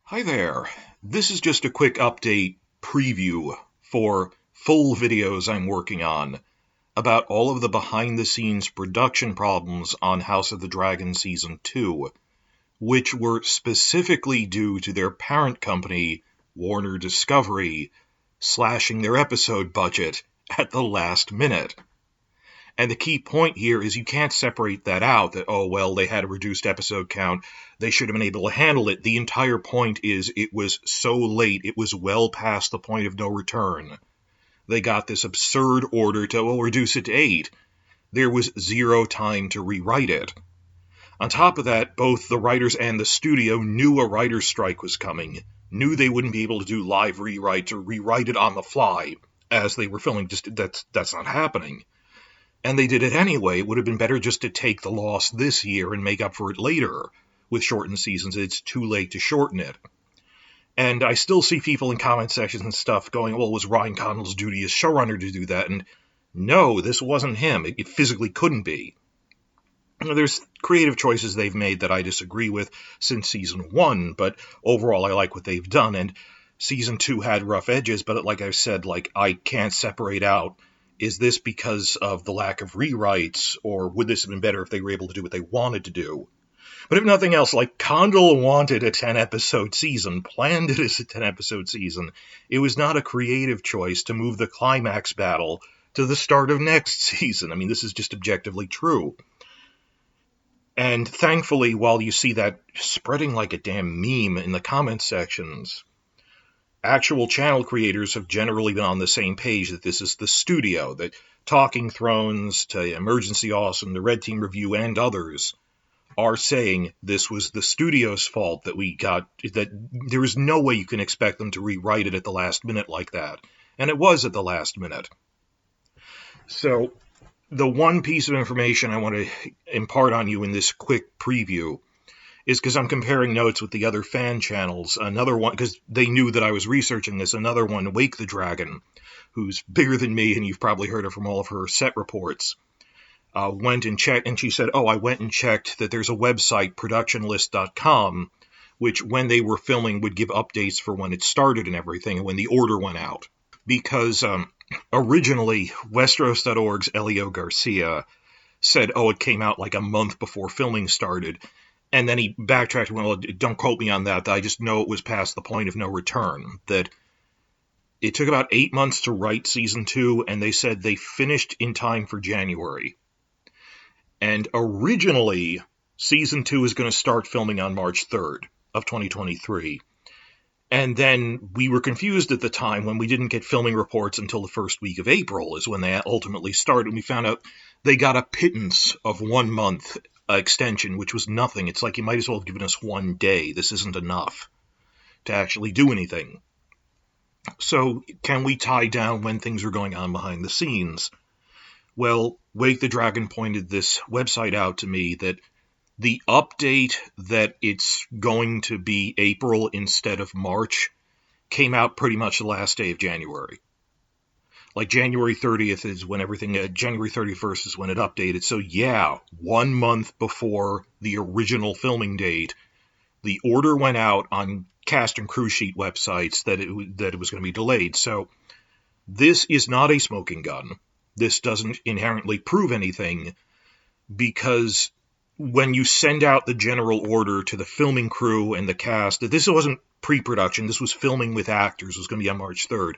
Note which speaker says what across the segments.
Speaker 1: Hi there. This is just a quick update preview for full videos I'm working on about all of the behind-the-scenes production problems on House of the Dragon Season 2, which were specifically due to their parent company, Warner Discovery, slashing their episode budget at the last minute. And the key point here is you can't separate that out, that, oh, well, they had a reduced episode count, they should have been able to handle it. The entire point is it was so late, it was well past the point of no return. They got this absurd order to, well, reduce it to 8. There was zero time to rewrite it. On top of that, both the writers and the studio knew a writer's strike was coming, knew they wouldn't be able to do live rewrites or rewrite it on the fly as they were filming. Just that's not happening. And they did it anyway. It would have been better just to take the loss this year and make up for it later with shortened seasons. It's too late to shorten it. And I still see people in comment sections and stuff going, well, was Ryan Condal's duty as showrunner to do that? And no, this wasn't him. It physically couldn't be. There's creative choices they've made that I disagree with since season 1, but overall I like what they've done. And season 2 had rough edges, but like I said, I can't separate out, is this because of the lack of rewrites, or would this have been better if they were able to do what they wanted to do? But if nothing else, Condal wanted a 10-episode season, planned it as a 10-episode season. It was not a creative choice to move the climax battle to the start of next season. I mean, this is just objectively true. And thankfully, while you see that spreading like a damn meme in the comment sections, actual channel creators have generally been on the same page that this is the studio, that Talking Thrones to Emergency Awesome, the Red Team Review, and others are saying this was the studio's fault that we got, that there is no way you can expect them to rewrite it at the last minute like that. And it was at the last minute. So the one piece of information I want to impart on you in this quick preview is because I'm comparing notes with the other fan channels. Another one, because they knew that I was researching this, another one, Wake the Dragon, who's bigger than me, and you've probably heard her from all of her set reports, went and checked, and she said, I went and checked that there's a website, productionlist.com, which when they were filming would give updates for when it started and everything, and when the order went out. Because originally, Westeros.org's Elio Garcia said, it came out like a month before filming started. And then he backtracked, well, don't quote me on that. I just know it was past the point of no return. That it took about 8 months to write season 2, and they said they finished in time for January. And originally, season 2 is going to start filming on March 3rd of 2023. And then we were confused at the time when we didn't get filming reports until the first week of April is when they ultimately started. We found out they got a pittance of 1 month extension, which was nothing. It's like you might as well have given us 1 day. This isn't enough to actually do anything. So can we tie down when things are going on behind the scenes? Well, Wake the Dragon pointed this website out to me that the update that it's going to be April instead of March came out pretty much the last day of January. Like January 30th is when January 31st is when it updated. So yeah, 1 month before the original filming date, the order went out on cast and crew sheet websites that it was going to be delayed. So this is not a smoking gun. This doesn't inherently prove anything, because when you send out the general order to the filming crew and the cast, that this wasn't pre-production, this was filming with actors, it was going to be on March 3rd.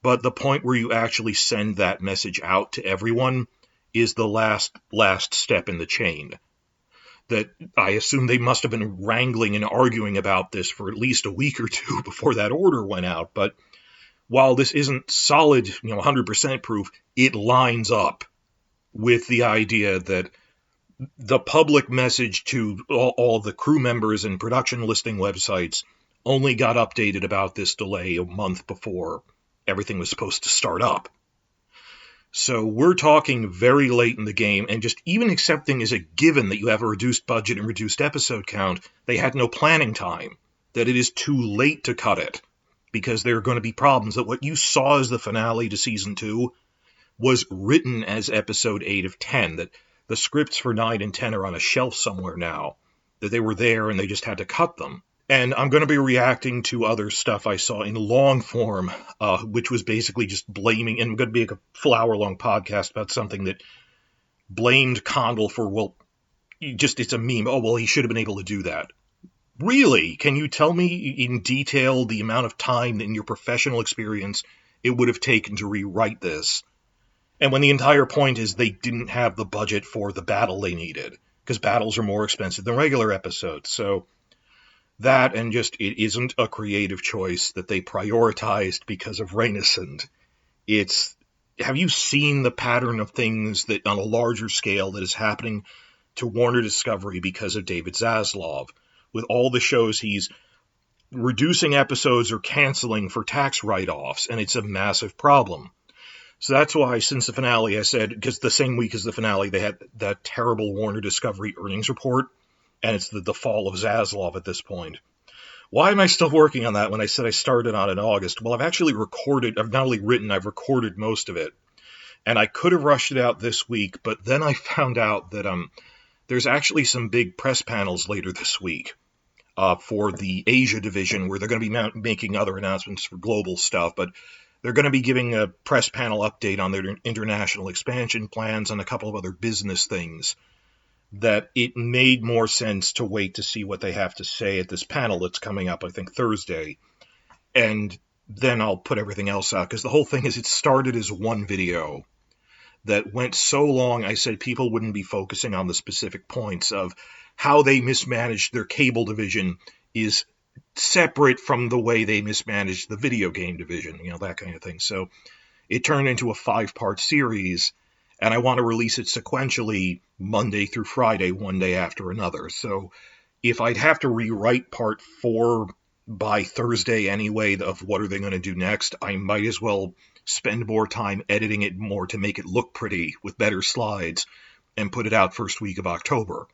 Speaker 1: But the point where you actually send that message out to everyone is the last step in the chain. That I assume they must have been wrangling and arguing about this for at least a week or two before that order went out. But while this isn't solid, 100% proof, it lines up with the idea that the public message to all the crew members and production listing websites only got updated about this delay a month before everything was supposed to start up. So we're talking very late in the game, and just even accepting as a given that you have a reduced budget and reduced episode count, they had no planning time, that it is too late to cut it, because there are going to be problems, that what you saw as the finale to season 2 was written as episode 8 of 10, that the scripts for 9 and 10 are on a shelf somewhere now, that they were there and they just had to cut them. And I'm going to be reacting to other stuff I saw in long form, which was basically just blaming, and I'm going to be a full hour-long podcast about something that blamed Condell for, well, it's a meme. Oh, well, he should have been able to do that. Really? Can you tell me in detail the amount of time in your professional experience it would have taken to rewrite this? And when the entire point is they didn't have the budget for the battle they needed, because battles are more expensive than regular episodes. So that, and just it isn't a creative choice that they prioritized because of Renaissance. Have you seen the pattern of things that on a larger scale that is happening to Warner Discovery because of David Zaslav? With all the shows he's reducing episodes or canceling for tax write-offs, and it's a massive problem. So that's why, since the finale, I said, because the same week as the finale, they had that terrible Warner Discovery earnings report, and it's the fall of Zaslav at this point. Why am I still working on that when I said I started on it in August? Well, I've actually recorded, I've not only written, I've recorded most of it. And I could have rushed it out this week, but then I found out that there's actually some big press panels later this week for the Asia division, where they're going to be making other announcements for global stuff, but they're going to be giving a press panel update on their international expansion plans and a couple of other business things, that it made more sense to wait to see what they have to say at this panel that's coming up, I think, Thursday. And then I'll put everything else out, because the whole thing is it started as one video that went so long, I said people wouldn't be focusing on the specific points of how they mismanaged their cable division is separate from the way they mismanaged the video game division, that kind of thing. So it turned into a 5-part series, and I want to release it sequentially Monday through Friday, one day after another. So if I'd have to rewrite part 4 by Thursday anyway, of what are they going to do next, I might as well spend more time editing it more to make it look pretty with better slides and put it out first week of October.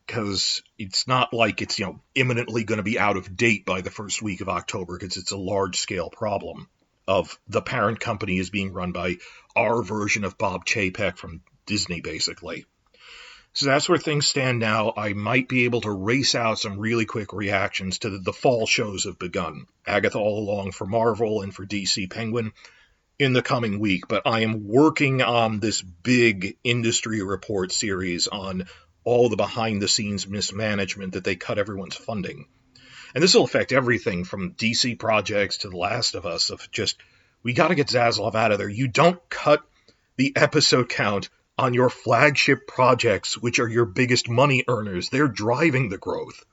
Speaker 1: Because it's not like it's, imminently going to be out of date by the first week of October, because it's a large-scale problem of the parent company is being run by our version of Bob Chapek from Disney, basically. So that's where things stand now. I might be able to race out some really quick reactions to the fall shows have begun. Agatha All Along for Marvel and for DC Penguin in the coming week, but I am working on this big industry report series on all the behind-the-scenes mismanagement that they cut everyone's funding. And this will affect everything from DC projects to The Last of Us, of just, we got to get Zaslav out of there. You don't cut the episode count on your flagship projects, which are your biggest money earners. They're driving the growth.